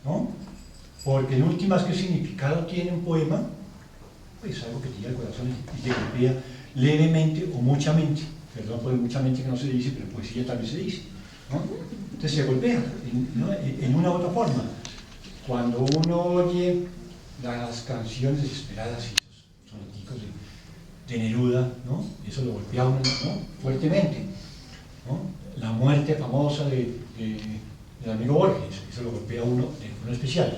¿no? Porque en últimas, ¿qué significado tiene un poema? Pues algo que tiene el corazón y que golpea levemente o muchamente. Perdón por muchamente que no se dice, pero poesía también se dice, ¿no? Entonces se golpea, ¿no? En una u otra forma. Cuando uno oye las canciones desesperadas y esos soneticos de Neruda, ¿no? Eso lo golpea a uno, ¿no? Fuertemente, ¿no? La muerte famosa del amigo Borges, eso lo golpea a uno de forma especial.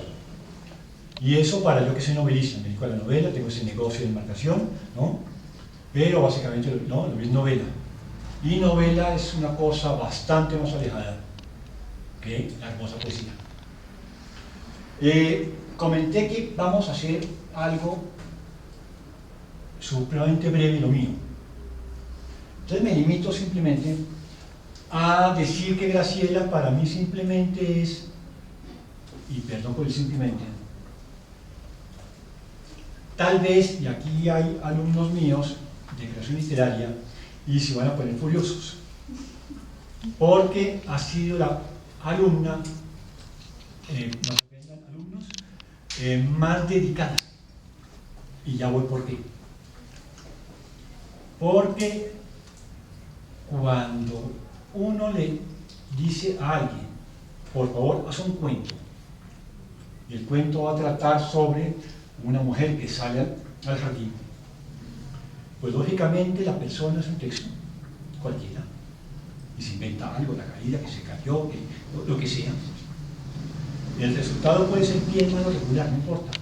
Y eso para yo que soy novelista, me dedico a la novela, tengo ese negocio de enmarcación, ¿no? Pero básicamente no, lo es novela. Y novela es una cosa bastante más alejada que la hermosa poesía. Comenté que vamos a hacer algo supremamente breve, lo mío. Entonces me limito simplemente a decir que Graciela para mí simplemente es, y perdón por el simplemente, tal vez, y aquí hay alumnos míos de creación literaria y se van a poner furiosos, porque ha sido la alumna, no se vengan alumnos, más dedicada. Y ya voy por qué. Porque cuando uno le dice a alguien, por favor, haz un cuento, y el cuento va a tratar sobre una mujer que sale al jardín, pues lógicamente la persona es un texto cualquiera y se inventa algo, la caída, que se cayó, que, lo que sea. El resultado puede ser bien, malo, regular, no importa.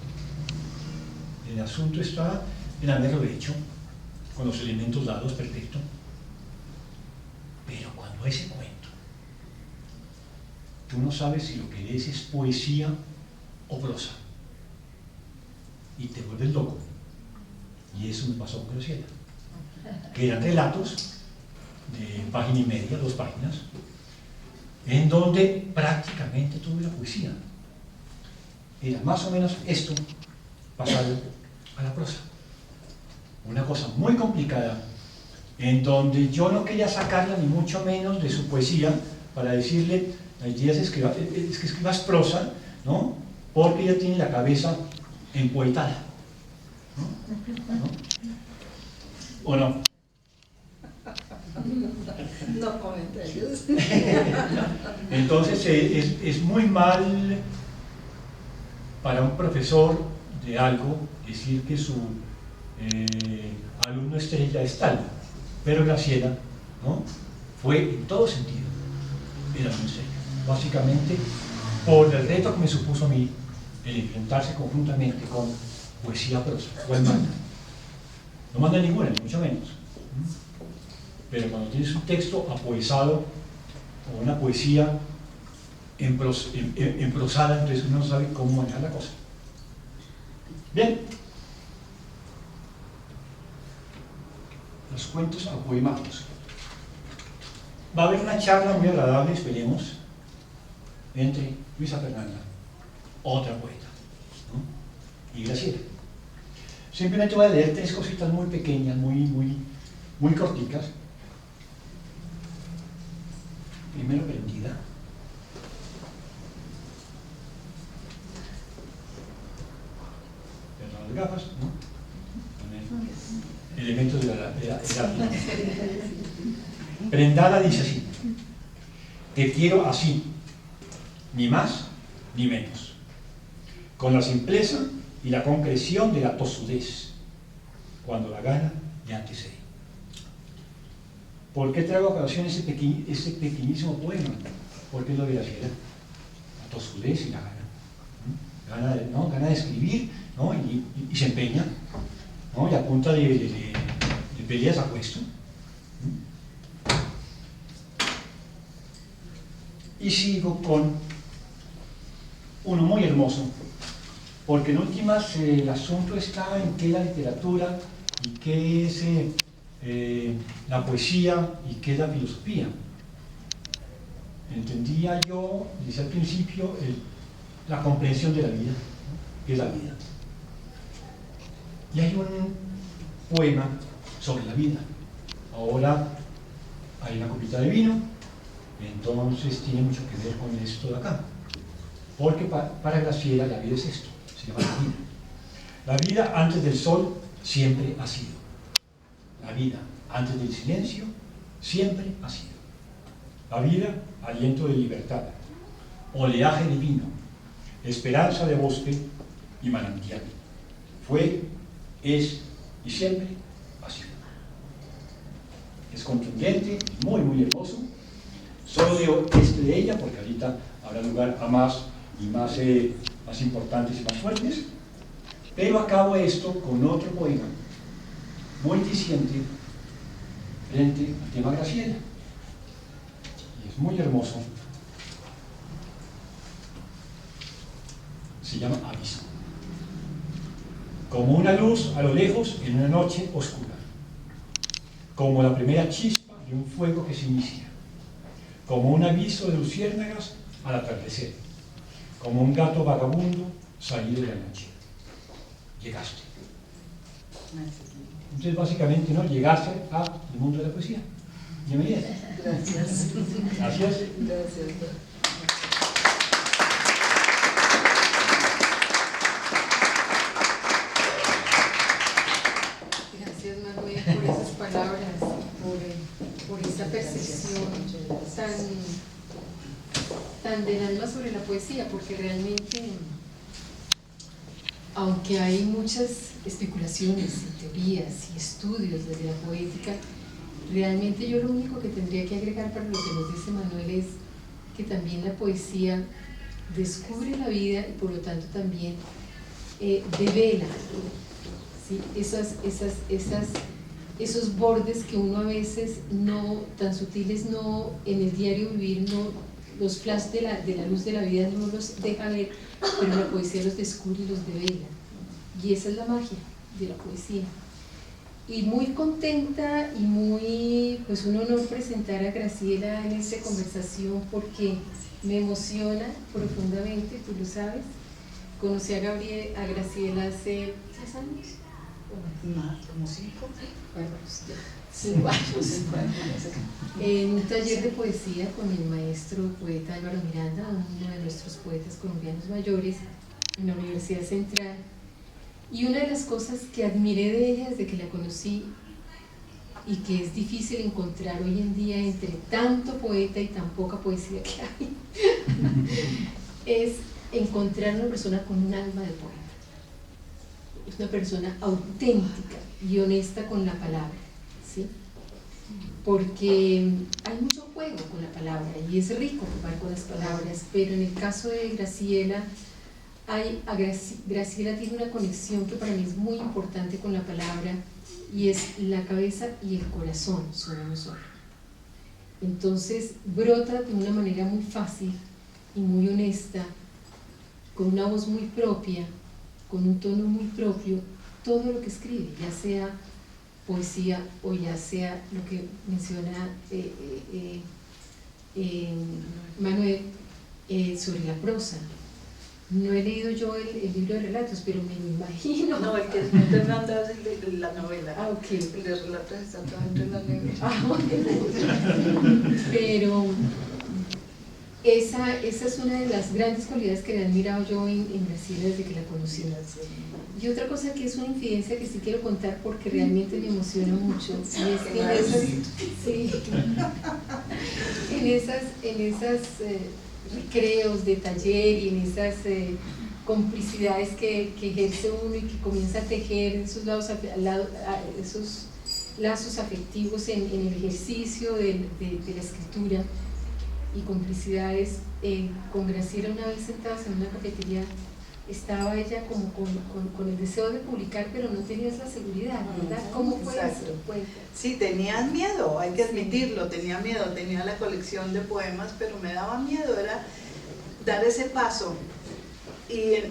El asunto está en haberlo hecho con los elementos dados, perfecto. Pero cuando ese cuento, tú no sabes si lo que lees es poesía o prosa, y te vuelves loco. Y eso me pasó con Graciela, que eran relatos de página y media, 2 páginas, en donde prácticamente todo era poesía. Era más o menos esto pasado a la prosa. Una cosa muy complicada, en donde yo no quería sacarla ni mucho menos de su poesía para decirle, la idea es que escribas prosa, ¿no? Porque ella tiene la cabeza empoetada, ¿no? ¿O no? No comentarios. Entonces es muy mal para un profesor de algo decir que su alumno estrella es tal, pero Graciela, ¿no? Fue en todo sentido, era muy seria, básicamente por el reto que me supuso a mí el enfrentarse conjuntamente con poesía prosa, o el manda. No manda ninguna, ni mucho menos. Pero cuando tienes un texto apoesado o una poesía emprosada, entonces uno no sabe cómo manejar la cosa. Bien. Los cuentos apoemados. Va a haber una charla muy agradable, esperemos, entre Luisa Fernanda, otra poeta, ¿no? Y Graciela. Simplemente voy a leer 3 cositas muy pequeñas, muy corticas. Primero prendida. Perdón, las gafas, ¿no? Elementos de la edad. Prendada dice así: te quiero así, ni más ni menos, con la simpleza y la concreción de la tosudez, cuando la gana ya te sé. ¿Por qué traigo a colación ese pequeñísimo poema? Porque es lo de Graciela, la tosudez y la gana, ¿no? Gana de escribir, ¿no? y se empeña, ¿no? Y a punta de peleas a puesto. Y sigo con uno muy hermoso, porque en últimas el asunto está en qué es la literatura y qué es la poesía y qué es la filosofía. Entendía yo, desde el principio, la comprensión de la vida, ¿no? ¿Qué es la vida? Y hay un poema sobre la vida. Ahora hay una copita de vino, entonces tiene mucho que ver con esto de acá. porque para Graciela la vida es esto, se llama la vida. La vida antes del sol siempre ha sido. La vida antes del silencio siempre ha sido. La vida, aliento de libertad, oleaje divino, esperanza de bosque y manantial. Fue, es y siempre ha sido. Es contundente, muy muy hermoso. Solo leo este de ella porque ahorita habrá lugar a más y más importantes y más fuertes. Pero acabo esto con otro poema muy diciente frente al tema Graciela. Y es muy hermoso. Se llama Aviso. Como una luz a lo lejos en una noche oscura. Como la primera chispa de un fuego que se inicia. Como un aviso de luciérnagas al atardecer. Como un gato vagabundo salir de la noche. Llegaste. Entonces, básicamente, ¿no? Llegaste al mundo de la poesía. Bienvenida. Gracias. Gracias. Gracias. Gracias, Manuel, por esas palabras, por esa percepción tan del alma sobre la poesía, porque realmente, aunque hay muchas especulaciones y teorías y estudios desde la poética, realmente yo lo único que tendría que agregar para lo que nos dice Manuel es que también la poesía descubre la vida y por lo tanto también devela, ¿sí? Esos bordes que uno a veces no, tan sutiles, no, en el diario vivir, no, los flash de la luz de la vida no los deja ver, pero la poesía los descubre y los devela. Y esa es la magia de la poesía. Y muy contenta y muy, pues un honor presentar a Graciela en esta conversación porque me emociona profundamente, tú lo sabes. Conocí a Graciela hace 3 años. Más, como 5. Bueno, 5 años. En un taller de poesía con el maestro poeta Álvaro Miranda, uno de nuestros poetas colombianos mayores, en la Universidad Central. Y una de las cosas que admiré de ella desde que la conocí y que es difícil encontrar hoy en día entre tanto poeta y tan poca poesía que hay, es encontrar una persona con un alma de poeta. Es una persona auténtica y honesta con la palabra, ¿sí? Porque hay mucho juego con la palabra y es rico jugar con las palabras, pero en el caso de Graciela, Graciela tiene una conexión que para mí es muy importante con la palabra y es la cabeza y el corazón son uno solo. Entonces brota de una manera muy fácil y muy honesta, con una voz muy propia, con un tono muy propio, todo lo que escribe, ya sea poesía o ya sea lo que menciona Manuel sobre la prosa. No he leído yo el libro de relatos, pero me imagino. No, el que no te manda es el de la novela. Ah, ok. El de relatos está todo entre la negra. Ah, bueno. Pero esa es una de las grandes cualidades que he admirado yo en Graciela desde que la conocí. Y otra cosa que es una infidencia que sí quiero contar porque realmente me emociona mucho, y es que en esas recreos de taller y en esas complicidades que ejerce uno y que comienza a tejer esos lazos afectivos en el ejercicio de la escritura y complicidades, con Graciela una vez sentadas en una cafetería, estaba ella como con el deseo de publicar, pero no tenías la seguridad, ¿verdad? ¿Cómo fue eso? Sí, tenía miedo, hay que admitirlo, tenía miedo, tenía la colección de poemas, pero me daba miedo, era dar ese paso. Y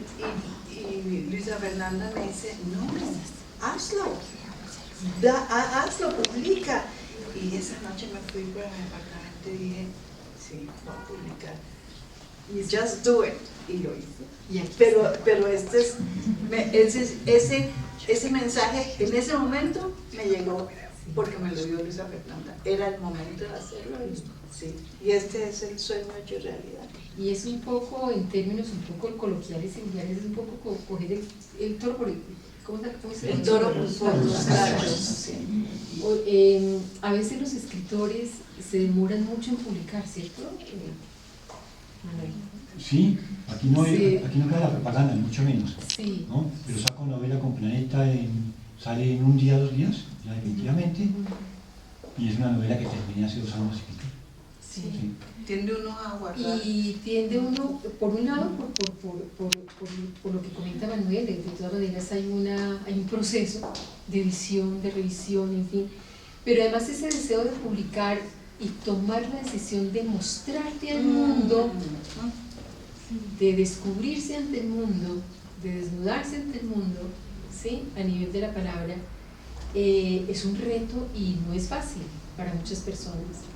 Luisa Fernanda me dice, no, hazlo, hazlo, publica. Y esa noche me fui para mi apartamento y dije, sí, voy a publicar. Just do it. Y lo hice. Pero ese mensaje en ese momento me llegó porque me lo dio Luisa Fernanda. Era el momento de hacerlo. Sí. Y este es el sueño hecho realidad. Y es un poco, en términos un poco coloquiales y vulgares, es un poco coger el toro por el... ¿Cómo se llama? El toro por los cachos. Sí. A veces los escritores se demoran mucho en publicar, ¿cierto? Manuel. Sí, aquí no cae la propaganda, ni mucho menos. Sí. ¿No? Pero saco novela con Planeta, sale en un día, 2 días, ya definitivamente, y es una novela que terminé hace 2 años y pico. Sí. Sí. Tiende uno a guardar. Y tiende uno, por un lado, por lo que comenta Manuel, de todas maneras hay un proceso de edición, de revisión, en fin, pero además ese deseo de publicar y tomar la decisión de mostrarte al mundo, de descubrirse ante el mundo, de desnudarse ante el mundo, ¿sí? A nivel de la palabra, es un reto y no es fácil para muchas personas.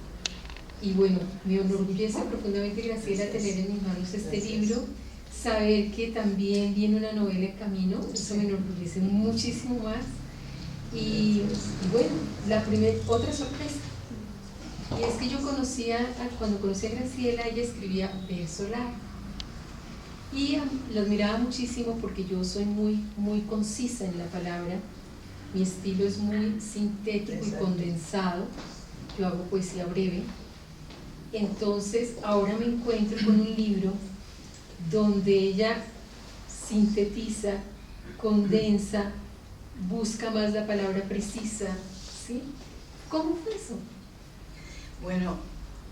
Y bueno, me enorgullece profundamente, Graciela, tener en mis manos este libro, saber que también viene una novela en camino, eso me enorgullece muchísimo más. Y bueno, otra sorpresa, y es que yo cuando conocí a Graciela, ella escribía verso largo, y la admiraba muchísimo porque yo soy muy concisa en la palabra, mi estilo es muy sintético y condensado, yo hago poesía breve. Entonces ahora me encuentro con un libro donde ella sintetiza, condensa, busca más la palabra precisa, ¿sí? ¿Cómo fue eso? Bueno,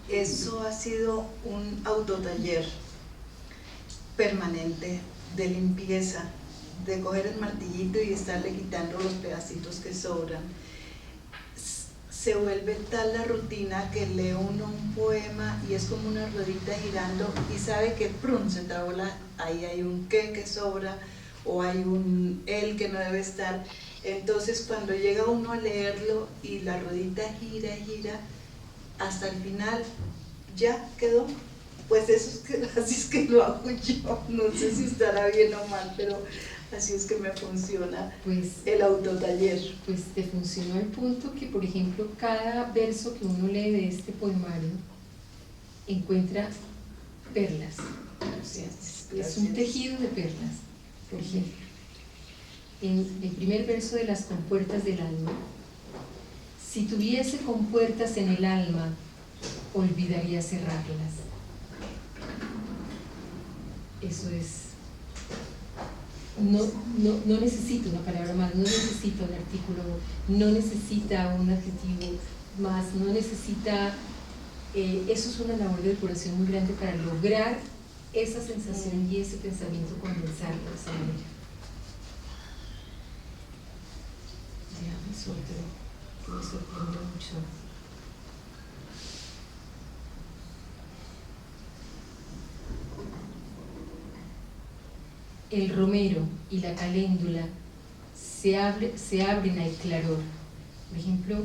eso ha sido un autotaller permanente de limpieza, de coger el martillito y estarle quitando los pedacitos que sobran. Se vuelve tal la rutina que lee uno un poema y es como una ruedita girando y sabe que se trabó ahí hay un que sobra o hay un él que no debe estar. Entonces cuando llega uno a leerlo y la ruedita gira, hasta el final ya quedó. Pues así es que lo hago yo, no sé si estará bien o mal, pero así es que me funciona el autotaller. Pues te funcionó al punto que, por ejemplo, cada verso que uno lee de este poemario encuentra perlas. Es un tejido de perlas. Por ejemplo, en el primer verso de las compuertas del alma: si tuviese compuertas en el alma, olvidaría cerrarlas. Eso es. No necesita una palabra más, no necesita un artículo, no necesita un adjetivo más, no necesita. Eso es una labor de depuración muy grande para lograr esa sensación y ese pensamiento condensarlo de esa manera. Ya me suelto, que me sorprendió mucho. El romero y la caléndula se abren al claror. Por ejemplo,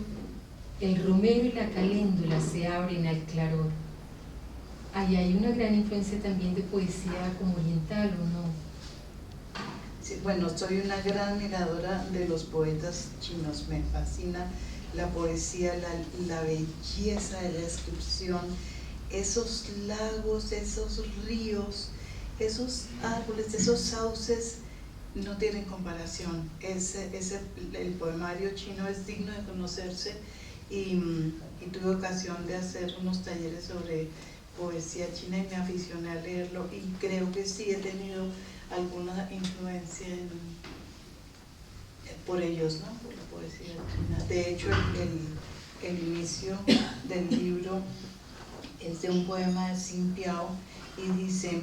el romero y la caléndula se abren al claror. Ahí hay una gran influencia también de poesía como oriental, ¿o no? Sí, bueno, soy una gran admiradora de los poetas chinos, me fascina la poesía, la belleza de la descripción, esos lagos, esos ríos, esos árboles, esos sauces no tienen comparación. El poemario chino es digno de conocerse y tuve ocasión de hacer unos talleres sobre poesía china y me aficioné a leerlo y creo que sí he tenido alguna influencia por ellos, ¿no? Por la poesía china. De hecho, el inicio del libro es de un poema de Xin Piao y dice: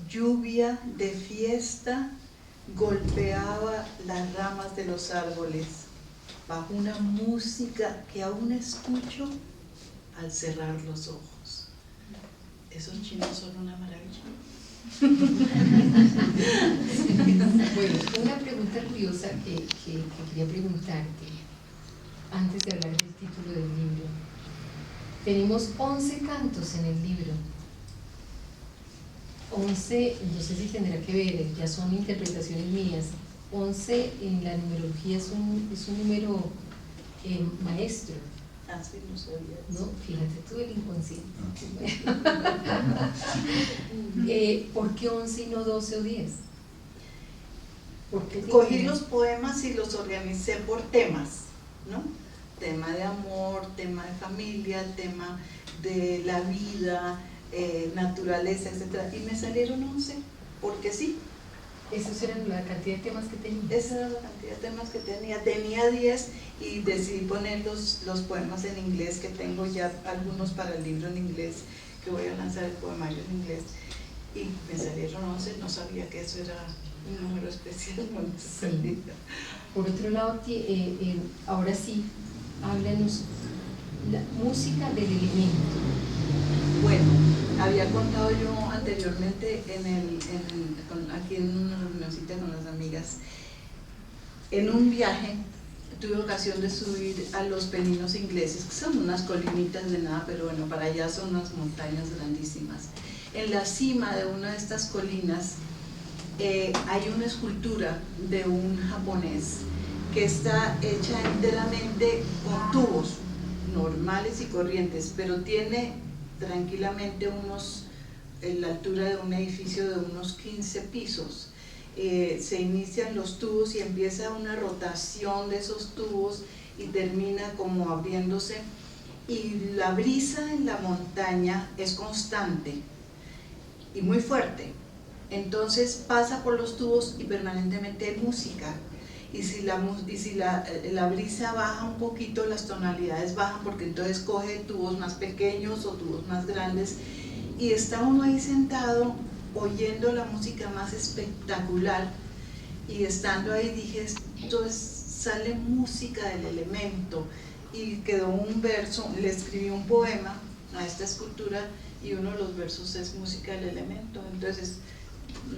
lluvia de fiesta golpeaba las ramas de los árboles bajo una música que aún escucho al cerrar los ojos. Esos chinos son una maravilla. Bueno, una pregunta curiosa que quería preguntarte antes de hablar del título del libro. Tenemos 11 cantos en el libro. 11, no sé si tendrá que ver, ya son interpretaciones mías. 11 en la numerología es un número maestro. sí, no sabía ¿no? eso. Fíjate tú el inconsciente. ¿Por qué 11 y no 12 o 10? ¿Por qué Cogí los poemas y los organicé por temas, ¿no? Tema de amor, tema de familia, tema de la vida, naturaleza, etc. Y me salieron 11, porque sí. Esos eran la cantidad de temas que tenías. Esa era la cantidad de temas que tenía. Tenía 10 y decidí poner los poemas en inglés, que tengo ya algunos para el libro en inglés, que voy a lanzar el poemario en inglés. Y me salieron 11, no sabía que eso era un número especial. No sabía. Sí. Por otro lado, ahora sí, háblanos la música del elemento. Bueno, había contado yo anteriormente aquí en una reunioncita con las amigas, en un viaje tuve ocasión de subir a los Peninos ingleses, que son unas colinitas de nada, pero bueno, para allá son unas montañas grandísimas. En la cima de una de estas colinas hay una escultura de un japonés que está hecha enteramente con tubos normales y corrientes, pero tiene tranquilamente la altura de un edificio de unos 15 pisos. Se inician los tubos y empieza una rotación de esos tubos y termina como abriéndose, y la brisa en la montaña es constante y muy fuerte, entonces pasa por los tubos y permanentemente hay música. Y si la brisa baja un poquito, las tonalidades bajan, porque entonces coge tubos más pequeños o tubos más grandes, y está uno ahí sentado oyendo la música más espectacular, y estando ahí dije, sale música del elemento, y quedó un verso, le escribí un poema a esta escultura, y uno de los versos es música del elemento. Entonces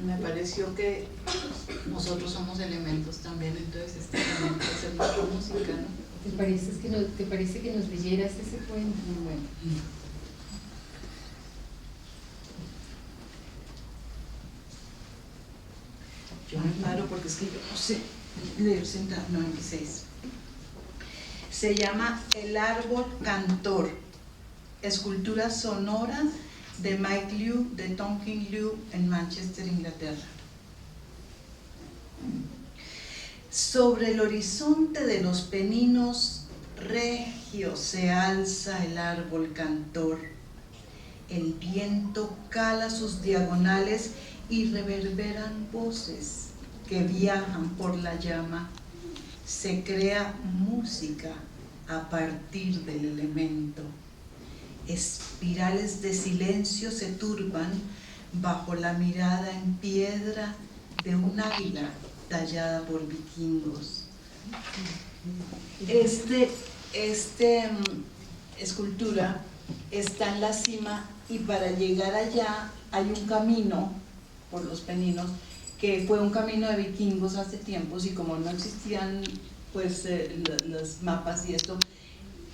me pareció que nosotros somos elementos también, entonces este elemento es el nuestra música, ¿no? ¿Te parece que nos leyeras ese poema? Muy bueno. Yo me paro porque es que yo no sé leer sentado. 96. Se llama El árbol cantor, escultura sonora de Mike Liu, de Tonkin Liu, en Manchester, Inglaterra. Sobre el horizonte de los Peninos regio se alza el árbol cantor. El viento cala sus diagonales y reverberan voces que viajan por la llama. Se crea música a partir del elemento. Espirales de silencio se turban bajo la mirada en piedra de un águila tallada por vikingos. Escultura está en la cima, y para llegar allá hay un camino por los Peninos que fue un camino de vikingos hace tiempos, y como no existían pues los mapas y esto,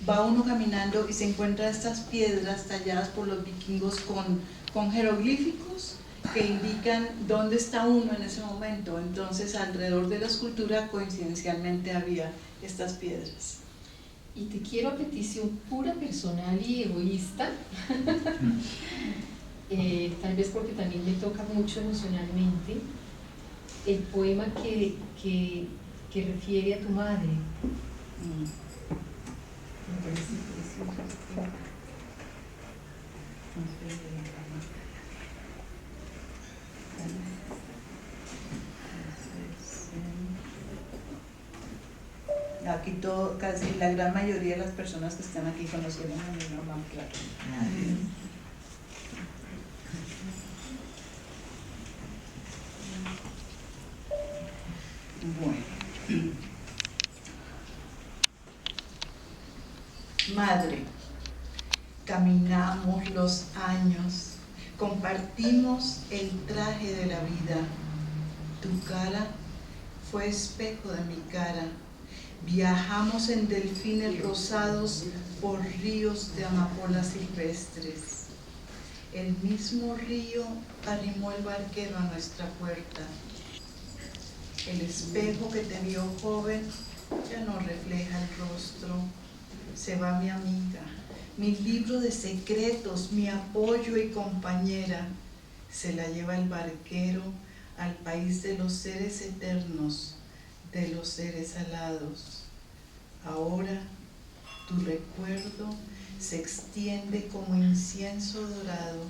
va uno caminando y se encuentra estas piedras talladas por los vikingos con jeroglíficos que indican dónde está uno en ese momento. Entonces alrededor de la escultura coincidencialmente había estas piedras. Y te quiero, a petición pura, personal y egoísta, tal vez porque también me toca mucho emocionalmente, el poema que refiere a tu madre. Me parece precioso. Aquí casi la gran mayoría de las personas que están aquí conocieron a mi mamá, claro. Bueno. Madre, caminamos los años, compartimos el traje de la vida. Tu cara fue espejo de mi cara. Viajamos en delfines rosados por ríos de amapolas silvestres. El mismo río arrimó el barquero a nuestra puerta. El espejo que te vio joven ya no refleja el rostro. se va mi amiga, mi libro de secretos, mi apoyo y compañera. Se la lleva el barquero al país de los seres eternos, de los seres alados. Ahora tu recuerdo se extiende como incienso dorado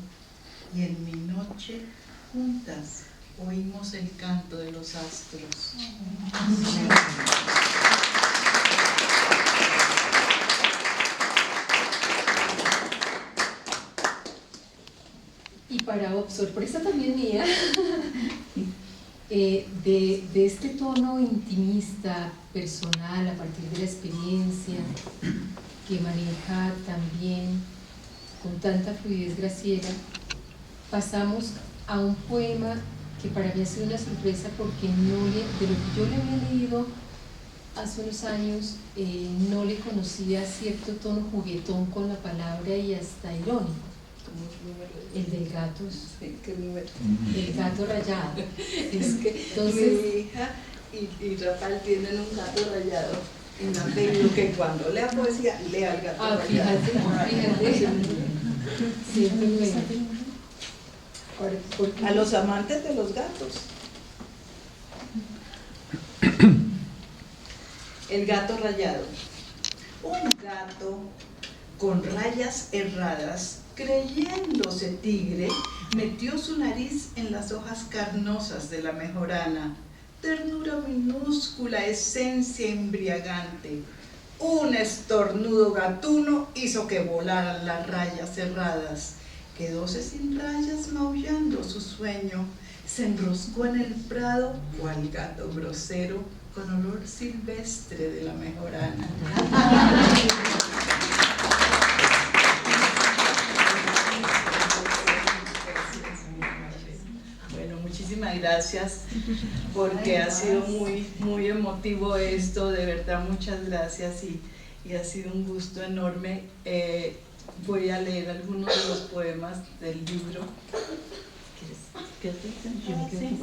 y en mi noche juntas oímos el canto de los astros. Y para sorpresa también mía, de este tono intimista, personal, a partir de la experiencia que maneja también con tanta fluidez Graciela, pasamos a un poema que para mí ha sido una sorpresa porque de lo que yo le había leído hace unos años, no le conocía cierto tono juguetón con la palabra y hasta irónico. El del gato, sí, ¿qué número? El gato rayado. Es que entonces, mi hija y Rafael tienen un gato rayado y me han pedido que cuando lea poesía lea el gato rayado. Fíjate. Sí, a los amantes de los gatos. El gato rayado. Un gato con rayas erradas, creyéndose tigre, metió su nariz en las hojas carnosas de la mejorana. Ternura minúscula, esencia embriagante. Un estornudo gatuno hizo que volaran las rayas erradas. Quedóse sin rayas maullando su sueño. Se enroscó en el prado cual gato grosero con olor silvestre de la mejorana. Bueno, muchísimas gracias porque ha sido muy emotivo esto, de verdad muchas gracias y ha sido un gusto enorme. Voy a leer algunos de los poemas del libro. ¿Quieres? Sí.